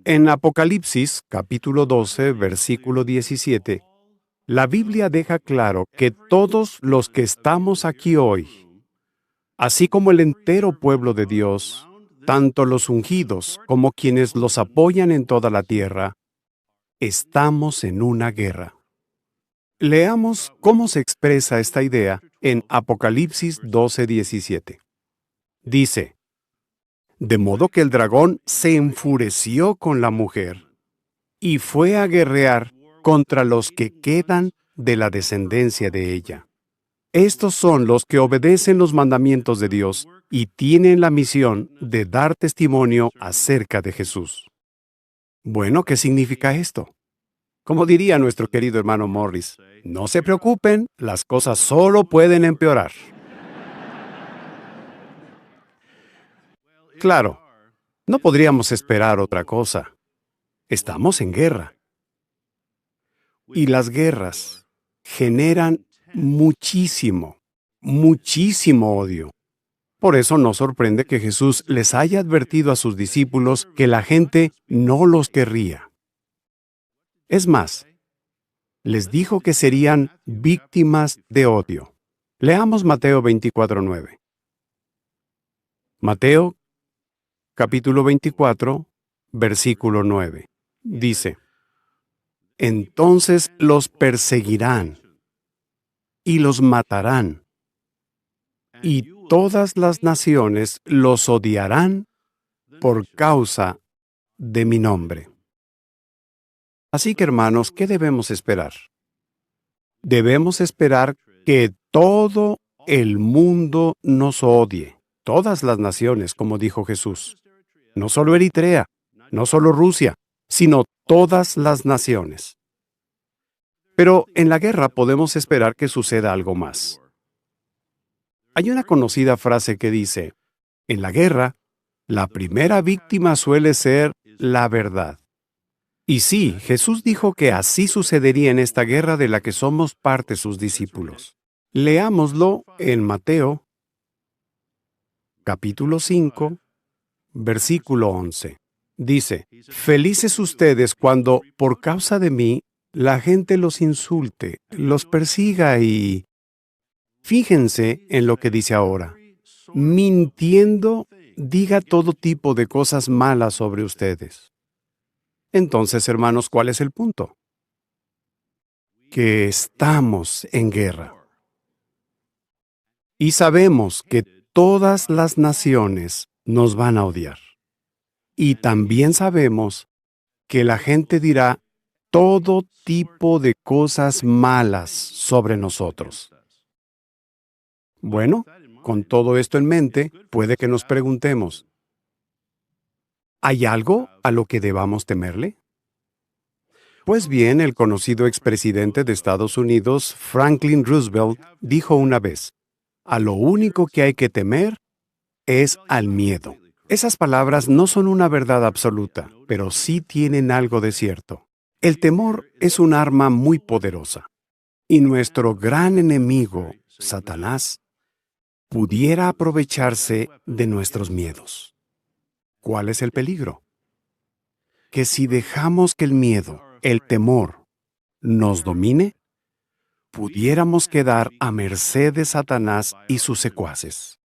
En Apocalipsis, capítulo 12, versículo 17, la Biblia deja claro que todos los que estamos aquí hoy, así como el entero pueblo de Dios, tanto los ungidos como quienes los apoyan en toda la tierra, estamos en una guerra. Leamos cómo se expresa esta idea en Apocalipsis 12:17. Dice: de modo que el dragón se enfureció con la mujer y fue a guerrear contra los que quedan de la descendencia de ella. Estos son los que obedecen los mandamientos de Dios y tienen la misión de dar testimonio acerca de Jesús. Bueno, ¿qué significa esto? Como diría nuestro querido hermano Morris, no se preocupen, las cosas solo pueden empeorar. Claro, no podríamos esperar otra cosa. Estamos en guerra. Y las guerras generan muchísimo odio. Por eso no sorprende que Jesús les haya advertido a sus discípulos que la gente no los querría. Es más, les dijo que serían víctimas de odio. Leamos Mateo 24:9. Mateo, capítulo 24, versículo 9. Dice: entonces los perseguirán y los matarán, y todas las naciones los odiarán por causa de mi nombre. Así que, hermanos, ¿qué debemos esperar? Debemos esperar que todo el mundo nos odie, todas las naciones, como dijo Jesús. No solo Eritrea, no solo Rusia, sino todas las naciones. Pero en la guerra podemos esperar que suceda algo más. Hay una conocida frase que dice: en la guerra, la primera víctima suele ser la verdad. Y sí, Jesús dijo que así sucedería en esta guerra de la que somos parte sus discípulos. Leámoslo en Mateo, capítulo 5, versículo 11. Dice: felices ustedes cuando, por causa de mí, la gente los insulte, los persiga y... Fíjense en lo que dice ahora. Mintiendo, diga todo tipo de cosas malas sobre ustedes. Entonces, hermanos, ¿cuál es el punto? Que estamos en guerra. Y sabemos que todas las naciones nos van a odiar. Y también sabemos que la gente dirá todo tipo de cosas malas sobre nosotros. Bueno, con todo esto en mente, puede que nos preguntemos, ¿hay algo a lo que debamos temerle? Pues bien, el conocido expresidente de Estados Unidos, Franklin Roosevelt, dijo una vez: a lo único que hay que temer es al miedo. Esas palabras no son una verdad absoluta, pero sí tienen algo de cierto. El temor es un arma muy poderosa. Y nuestro gran enemigo, Satanás, pudiera aprovecharse de nuestros miedos. ¿Cuál es el peligro? Que si dejamos que el miedo, el temor, nos domine, pudiéramos quedar a merced de Satanás y sus secuaces.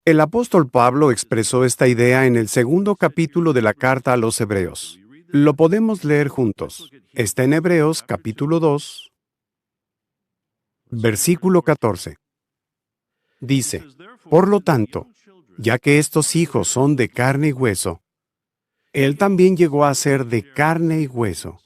El apóstol Pablo expresó esta idea en el 2º capítulo de la carta a los Hebreos. Lo podemos leer juntos. Está en Hebreos capítulo 2, versículo 14. Dice: por lo tanto, ya que estos hijos son de carne y hueso, él también llegó a ser de carne y hueso,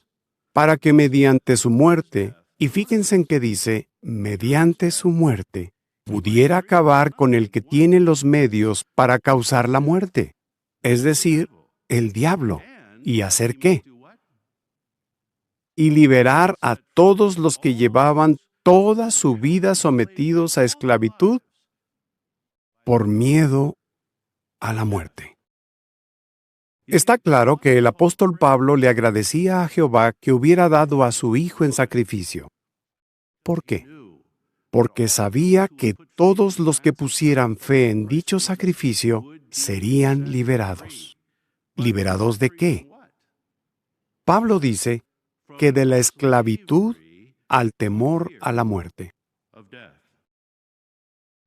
para que mediante su muerte, y fíjense en que dice, mediante su muerte, pudiera acabar con el que tiene los medios para causar la muerte, es decir, el diablo. ¿Y hacer qué? Y liberar a todos los que llevaban toda su vida sometidos a esclavitud por miedo a la muerte. Está claro que el apóstol Pablo le agradecía a Jehová que hubiera dado a su Hijo en sacrificio. ¿Por qué? Porque sabía que todos los que pusieran fe en dicho sacrificio serían liberados. ¿Liberados de qué? Pablo dice que de la esclavitud al temor a la muerte.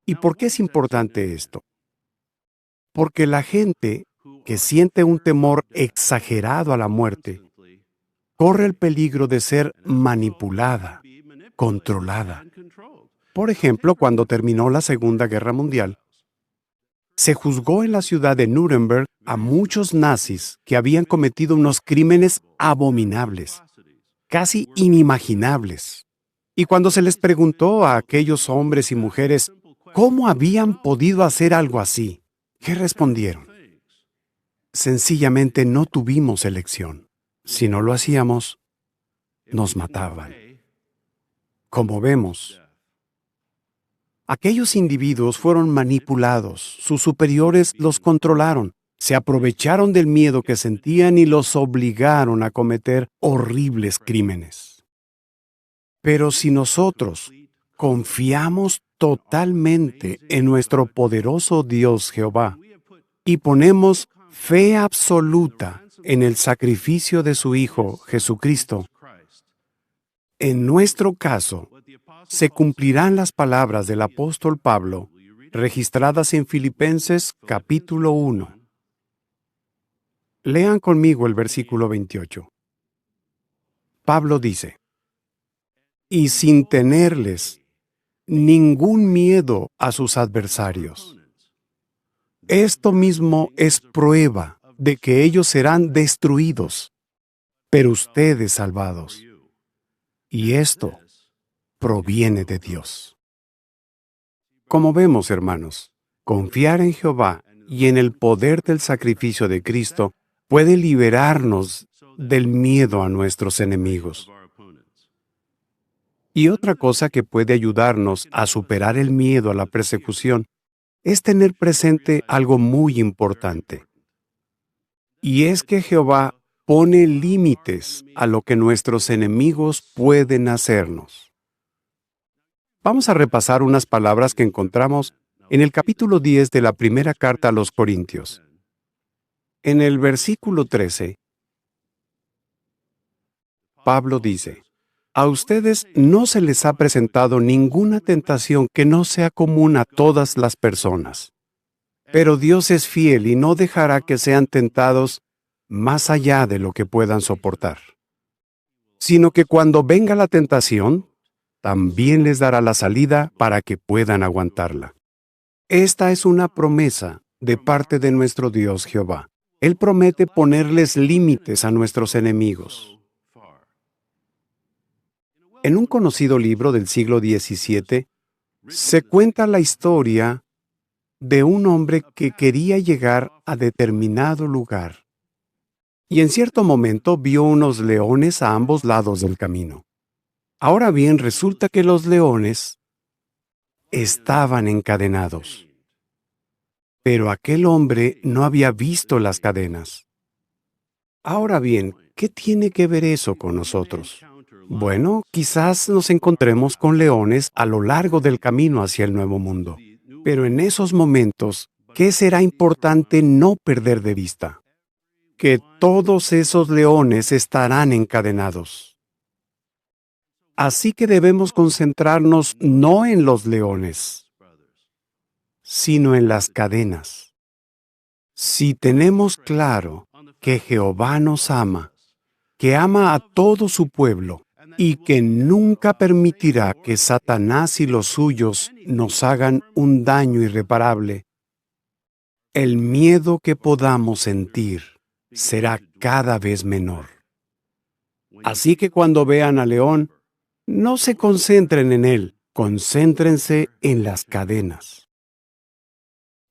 ¿Y por qué es importante esto? Porque la gente que siente un temor exagerado a la muerte corre el peligro de ser manipulada, controlada. Por ejemplo, cuando terminó la Segunda Guerra Mundial, se juzgó en la ciudad de Nuremberg a muchos nazis que habían cometido unos crímenes abominables, casi inimaginables. Y cuando se les preguntó a aquellos hombres y mujeres cómo habían podido hacer algo así, ¿qué respondieron? Sencillamente no tuvimos elección. Si no lo hacíamos, nos mataban. Como vemos, aquellos individuos fueron manipulados, sus superiores los controlaron, se aprovecharon del miedo que sentían y los obligaron a cometer horribles crímenes. Pero si nosotros confiamos totalmente en nuestro poderoso Dios Jehová y ponemos fe absoluta en el sacrificio de su Hijo Jesucristo, en nuestro caso, se cumplirán las palabras del apóstol Pablo, registradas en Filipenses capítulo 1. Lean conmigo el versículo 28. Pablo dice, y sin tenerles ningún miedo a sus adversarios. Esto mismo es prueba de que ellos serán destruidos, pero ustedes salvados. Y esto proviene de Dios. Como vemos, hermanos, confiar en Jehová y en el poder del sacrificio de Cristo puede liberarnos del miedo a nuestros enemigos. Y otra cosa que puede ayudarnos a superar el miedo a la persecución es tener presente algo muy importante. Y es que Jehová pone límites a lo que nuestros enemigos pueden hacernos. Vamos a repasar unas palabras que encontramos en el capítulo 10 de la primera carta a los Corintios. En el versículo 13, Pablo dice, a ustedes no se les ha presentado ninguna tentación que no sea común a todas las personas. Pero Dios es fiel y no dejará que sean tentados más allá de lo que puedan soportar. Sino que cuando venga la tentación, también les dará la salida para que puedan aguantarla. Esta es una promesa de parte de nuestro Dios Jehová. Él promete ponerles límites a nuestros enemigos. En un conocido libro del siglo XVII, se cuenta la historia de un hombre que quería llegar a determinado lugar. Y en cierto momento vio unos leones a ambos lados del camino. Ahora bien, resulta que los leones estaban encadenados. Pero aquel hombre no había visto las cadenas. Ahora bien, ¿qué tiene que ver eso con nosotros? Bueno, quizás nos encontremos con leones a lo largo del camino hacia el nuevo mundo. Pero en esos momentos, ¿qué será importante no perder de vista? Que todos esos leones estarán encadenados. Así que debemos concentrarnos no en los leones, sino en las cadenas. Si tenemos claro que Jehová nos ama, que ama a todo su pueblo, y que nunca permitirá que Satanás y los suyos nos hagan un daño irreparable, el miedo que podamos sentir será cada vez menor. Así que cuando vean al león, no se concentren en él, concéntrense en las cadenas.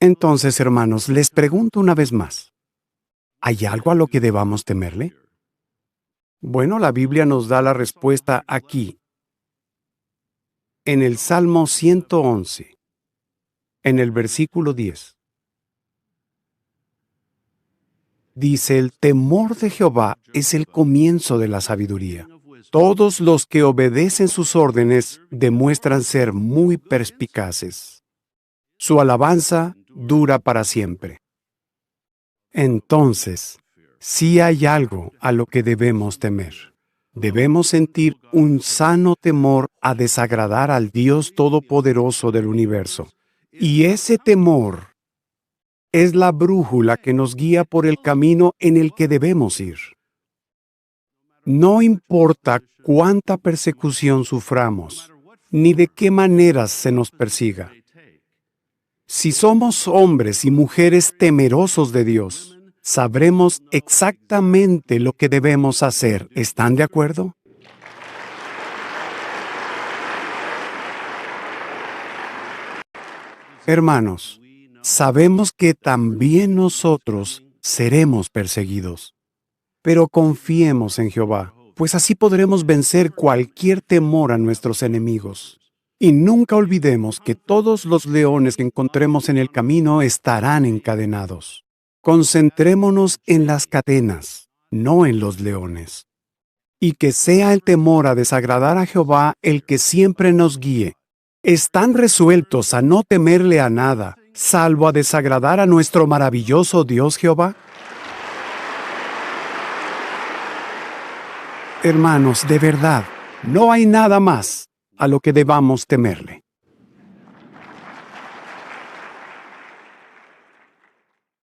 Entonces, hermanos, les pregunto una vez más, ¿hay algo a lo que debamos temerle? Bueno, la Biblia nos da la respuesta aquí, en el Salmo 111, en el versículo 10. Dice, el temor de Jehová es el comienzo de la sabiduría. Todos los que obedecen sus órdenes demuestran ser muy perspicaces. Su alabanza dura para siempre. Entonces, sí hay algo a lo que debemos temer. Debemos sentir un sano temor a desagradar al Dios Todopoderoso del universo. Y ese temor es la brújula que nos guía por el camino en el que debemos ir. No importa cuánta persecución suframos, ni de qué maneras se nos persiga. Si somos hombres y mujeres temerosos de Dios, sabremos exactamente lo que debemos hacer. ¿Están de acuerdo? Hermanos, sabemos que también nosotros seremos perseguidos. Pero confiemos en Jehová, pues así podremos vencer cualquier temor a nuestros enemigos. Y nunca olvidemos que todos los leones que encontremos en el camino estarán encadenados. Concentrémonos en las cadenas, no en los leones. Y que sea el temor a desagradar a Jehová el que siempre nos guíe. ¿Están resueltos a no temerle a nada, salvo a desagradar a nuestro maravilloso Dios Jehová? Hermanos, de verdad, no hay nada más a lo que debamos temerle.